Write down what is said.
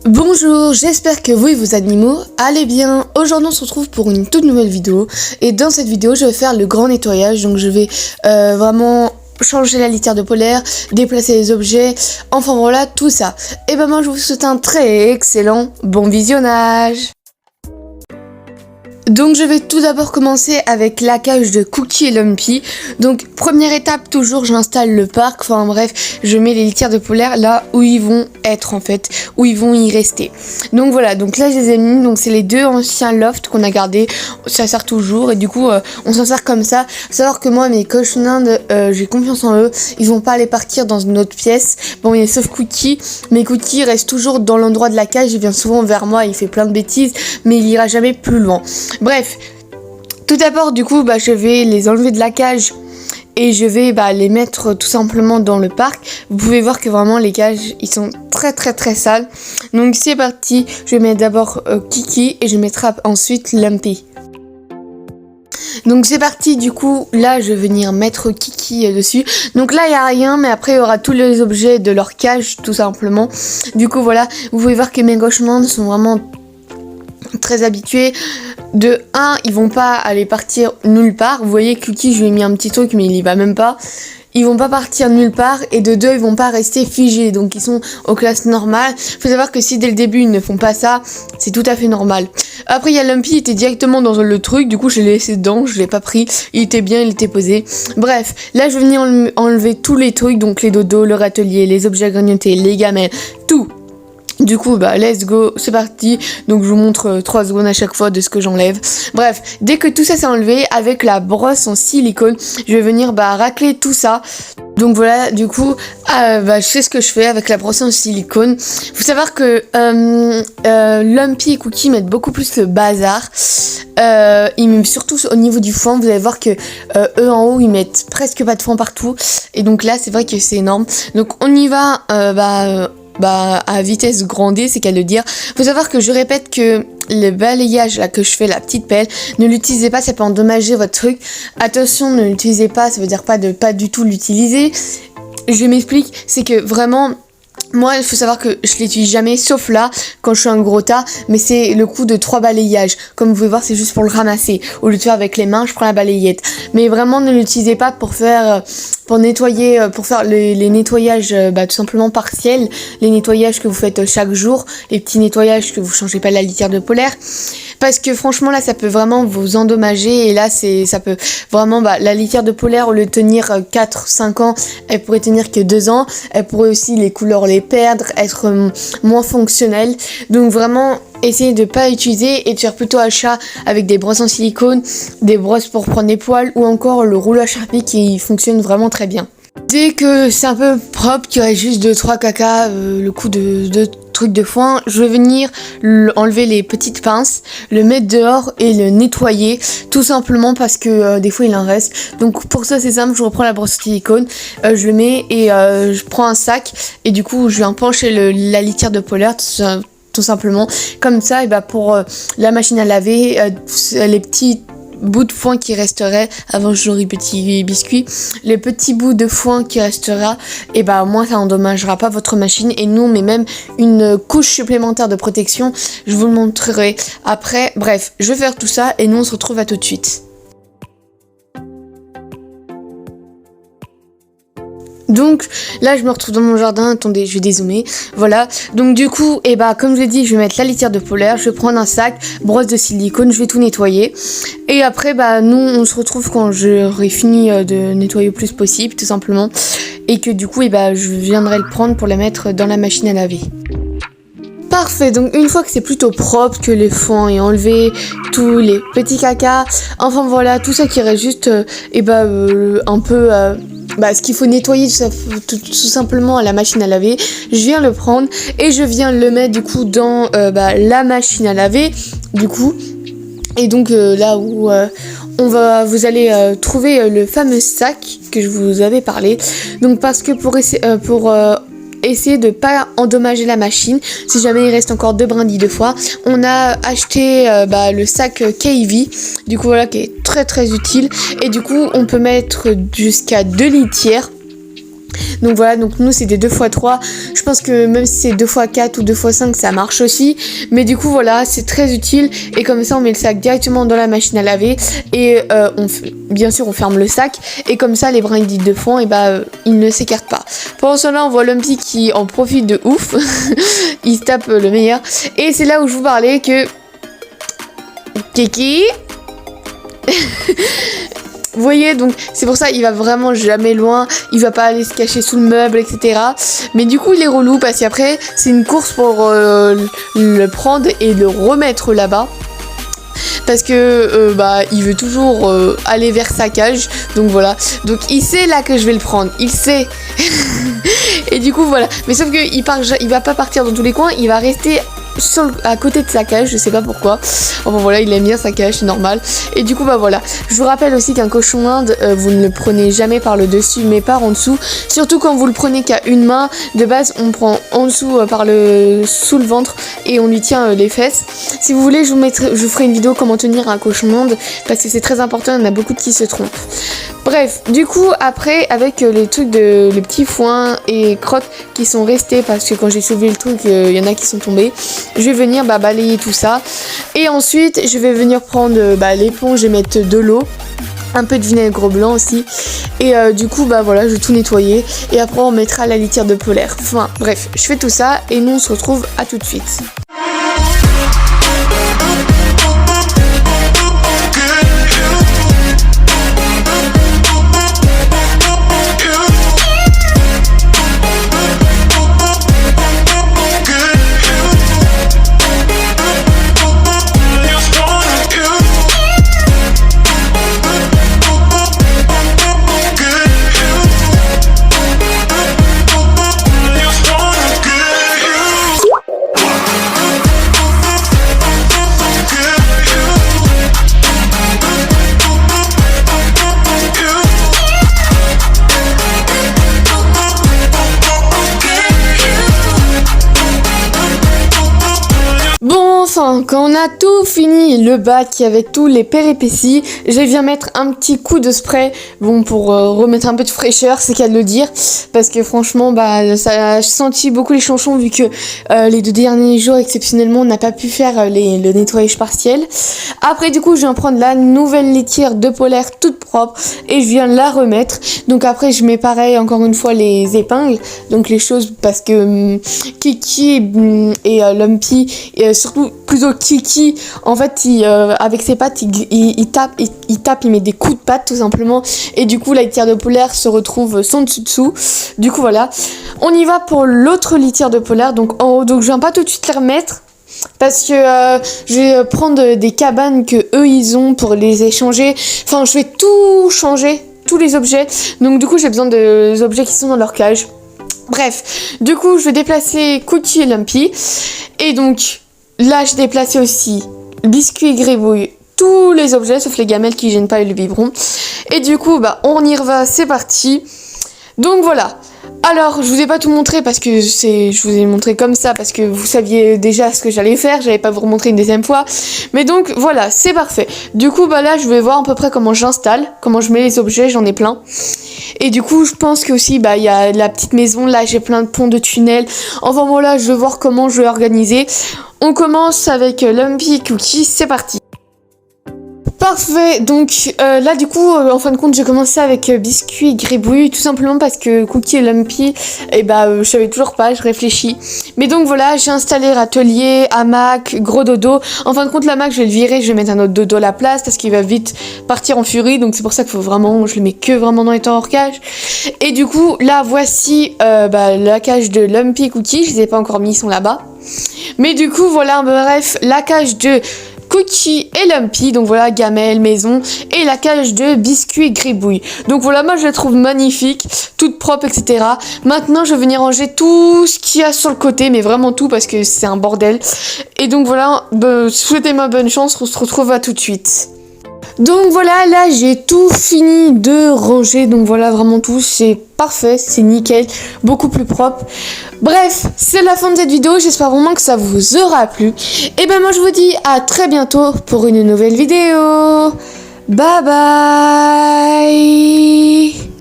Bonjour, j'espère que vous et vos animaux allez bien. Aujourd'hui on se retrouve pour une toute nouvelle vidéo. Et dans cette vidéo je vais faire le grand nettoyage. Donc je vais vraiment changer la litière de polaire, déplacer les objets, enfin voilà tout ça. Et ben moi je vous souhaite un très excellent bon visionnage. Donc je vais tout d'abord commencer avec la cage de Cookie et Lumpy. Donc première étape, toujours j'installe le parc, enfin bref, je mets les litières de polaire là où ils vont être en fait, où ils vont y rester. Donc voilà, donc là je les ai mis, donc c'est les deux anciens lofts qu'on a gardés, ça sert toujours et du coup on s'en sert comme ça. Faut savoir que moi mes cochons d'Inde, j'ai confiance en eux, ils vont pas aller partir dans une autre pièce. Bon et sauf Cookie, mais Cookie reste toujours dans l'endroit de la cage, il vient souvent vers moi, il fait plein de bêtises, mais il ira jamais plus loin. Bref, tout d'abord du coup je vais les enlever de la cage et je vais les mettre tout simplement dans le parc. Vous pouvez voir que vraiment les cages ils sont très sales. Donc c'est parti, je vais mettre d'abord Kiki et je mettrai ensuite Lumpy. Donc c'est parti, du coup là je vais venir mettre Kiki dessus. Donc là il n'y a rien, mais après il y aura tous les objets de leur cage tout simplement. Du coup voilà, vous pouvez voir que mes cochons sont vraiment très habitués. De 1, ils vont pas aller partir nulle part. Vous voyez Cookie, je lui ai mis un petit truc mais il y va même pas. Ils vont pas partir nulle part. Et de 2, ils vont pas rester figés. Donc ils sont aux classes normales. Faut savoir que si dès le début ils ne font pas ça, c'est tout à fait normal. Après il y a Lumpy, il était directement dans le truc. Du coup je l'ai laissé dedans, je l'ai pas pris. Il était bien, il était posé. Bref, là je vais venir enlever tous les trucs. Donc les dodos, le râtelier, les objets à grignoter, les gamelles, tout. Du coup let's go, c'est parti. Donc je vous montre 3 secondes à chaque fois de ce que j'enlève. Bref, dès que tout ça s'est enlevé, avec la brosse en silicone, je vais venir racler tout ça. Donc voilà, du coup, je sais ce que je fais avec la brosse en silicone. Faut savoir que Lumpy et Cookie mettent beaucoup plus le bazar. Ils mettent surtout au niveau du foin. Vous allez voir que eux en haut, ils mettent presque pas de foin partout. Et donc là, c'est vrai que c'est énorme. Donc on y va à vitesse grand D, c'est qu'à le dire. Faut savoir que je répète que le balayage là que je fais, la petite pelle, ne l'utilisez pas, ça peut endommager votre truc. Attention, ne l'utilisez pas, ça veut dire pas du tout l'utiliser. Je m'explique, c'est que vraiment moi, il faut savoir que je l'utilise jamais, sauf là, quand je suis un gros tas, mais c'est le coup de 3 balayages. Comme vous pouvez voir, c'est juste pour le ramasser. Au lieu de faire avec les mains, je prends la balayette. Mais vraiment, ne l'utilisez pas pour nettoyer, pour faire les nettoyages tout simplement partiels. Les nettoyages que vous faites chaque jour, les petits nettoyages que vous changez pas la litière de polaire. Parce que franchement, là, ça peut vraiment vous endommager. Et là, ça peut vraiment, la litière de polaire, au lieu de tenir 4-5 ans, elle pourrait tenir que 2 ans. Elle pourrait aussi, les couleurs les perdre, être moins fonctionnelle. Donc vraiment essayez de pas utiliser et de faire plutôt achat avec des brosses en silicone, des brosses pour prendre des poils ou encore le rouleau à Sharpie qui fonctionne vraiment très bien. Dès que c'est un peu propre, qu'il y aurait juste 2-3 caca, le coup de trucs de foin, je vais venir enlever les petites pinces, le mettre dehors et le nettoyer, tout simplement parce que des fois il en reste. Donc pour ça c'est simple, je reprends la brosse silicone, je le mets et je prends un sac et du coup je viens pencher la litière de polaire tout simplement. Comme ça, et pour la machine à laver, les petits bouts de foin qui resterait, avant je l'aurais petit biscuit, les petits bouts de foin qui restera, et au moins ça endommagera pas votre machine et nous on met même une couche supplémentaire de protection, je vous le montrerai après. Bref, je vais faire tout ça et nous on se retrouve à tout de suite. Donc là je me retrouve dans mon jardin, attendez je vais dézoomer, voilà, donc du coup comme je l'ai dit je vais mettre la litière de polaire, je vais prendre un sac, brosse de silicone, je vais tout nettoyer et après nous on se retrouve quand j'aurai fini de nettoyer le plus possible tout simplement et que du coup je viendrai le prendre pour le mettre dans la machine à laver. Parfait, donc une fois que c'est plutôt propre, que les foins est enlevé, tous les petits caca, enfin voilà, tout ça qui reste juste un peu ce qu'il faut nettoyer tout simplement à la machine à laver, je viens le prendre et je viens le mettre du coup dans la machine à laver du coup. Et donc là où vous allez trouver le fameux sac que je vous avais parlé. Donc parce que pour essayer de pas endommager la machine, si jamais il reste encore 2 brindilles de foin, on a acheté le sac KV, du coup voilà, qui est très utile et du coup on peut mettre jusqu'à 2 litières Donc voilà, donc nous c'est des 2x3. Je pense que même si c'est 2x4 ou 2x5 ça marche aussi. Mais du coup voilà, c'est très utile. Et comme ça on met le sac directement dans la machine à laver. Et bien sûr on ferme le sac. Et comme ça les brindilles de fond, et ils ne s'écartent pas. Pendant ce temps-là on voit Lumpy qui en profite de ouf. Il se tape le meilleur. Et c'est là où je vous parlais que... Kiki. Vous voyez, donc c'est pour ça il va vraiment jamais loin, il va pas aller se cacher sous le meuble, etc. Mais du coup il est relou parce qu'après c'est une course pour le prendre et le remettre là-bas. Parce que il veut toujours aller vers sa cage. Donc voilà. Donc il sait là que je vais le prendre. Il sait. Et du coup voilà. Mais sauf que il va pas partir dans tous les coins. Il va rester à côté de sa cage, je sais pas pourquoi. Enfin voilà, il aime bien sa cage, c'est normal. Et du coup voilà, je vous rappelle aussi qu'un cochon Inde, vous ne le prenez jamais par le dessus mais par en dessous. Surtout quand vous le prenez qu'à une main. De base on prend en dessous sous le ventre et on lui tient les fesses. Si vous voulez je vous ferai une vidéo comment tenir un cochon Inde parce que c'est très important, il y en a beaucoup qui se trompent. Bref, du coup après avec les petits foins et crottes qui sont restés parce que quand j'ai soulevé le truc il y en a qui sont tombés. Je vais venir balayer tout ça. Et ensuite, je vais venir prendre l'éponge et mettre de l'eau. Un peu de vinaigre blanc aussi. Et du coup, voilà, je vais tout nettoyer. Et après, on mettra la litière de polaire. Enfin, bref, je fais tout ça. Et nous, on se retrouve à tout de suite. Enfin, quand on a tout fini, le bac avec tous les péripéties, je viens mettre un petit coup de spray, pour remettre un peu de fraîcheur, c'est qu'à le dire, parce que franchement, ça a senti beaucoup les chanchons vu que les 2 derniers jours, exceptionnellement, on n'a pas pu faire le nettoyage partiel. Après, du coup, je viens prendre la nouvelle litière de polaire toute propre et je viens la remettre. Donc après, je mets pareil, encore une fois, les épingles, donc les choses, parce que Kiki et Lumpy, et surtout plutôt Kiki, en fait avec ses pattes il tape, il met des coups de patte tout simplement, et du coup la litière de polaire se retrouve son dessous. Du coup voilà, on y va pour l'autre litière de polaire, donc en haut. Donc je viens pas tout de suite les remettre parce que je vais prendre des cabanes que eux ils ont pour les échanger. Enfin je vais tout changer, tous les objets, donc du coup j'ai besoin des objets qui sont dans leur cage. Bref, du coup je vais déplacer Cookie et Lumpy, et donc là, j'ai déplacé aussi biscuit, gribouille, tous les objets, sauf les gamelles qui gênent pas et le biberon. Et du coup, on y va, c'est parti. Donc voilà. Alors, je vous ai pas tout montré parce que je vous ai montré comme ça parce que vous saviez déjà ce que j'allais faire. J'allais pas vous remontrer une deuxième fois. Mais donc, voilà, c'est parfait. Du coup, là, je vais voir à peu près comment j'installe, comment je mets les objets, j'en ai plein. Et du coup, je pense que aussi, il y a la petite maison. Là, j'ai plein de ponts de tunnels. Enfin, voilà, je vais voir comment je vais organiser. On commence avec Lumpy et Cookie, c'est parti. Parfait, donc là du coup en fin de compte j'ai commencé avec biscuit et gribouille, tout simplement parce que Cookie et Lumpy, je savais toujours pas, je réfléchis. Mais donc voilà, j'ai installé râtelier, hamac, gros dodo. En fin de compte l'hamac je vais le virer, je vais mettre un autre dodo à la place parce qu'il va vite partir en furie, donc c'est pour ça qu'il faut vraiment, je le mets que vraiment dans les temps hors cage. Et du coup là voici la cage de Lumpy et Cookie, je les ai pas encore mis, ils sont là-bas. Mais du coup voilà, bref, la cage de Cookie et Lumpy, donc voilà, gamelle, maison, et la cage de biscuit et gribouille. Donc voilà, moi je la trouve magnifique, toute propre, etc. Maintenant je vais venir ranger tout ce qu'il y a sur le côté, mais vraiment tout parce que c'est un bordel. Et donc voilà, souhaitez-moi bonne chance, on se retrouve à tout de suite. Donc voilà, là j'ai tout fini de ranger, donc voilà vraiment tout, c'est parfait, c'est nickel, beaucoup plus propre. Bref, c'est la fin de cette vidéo, j'espère vraiment que ça vous aura plu. Et moi je vous dis à très bientôt pour une nouvelle vidéo. Bye bye.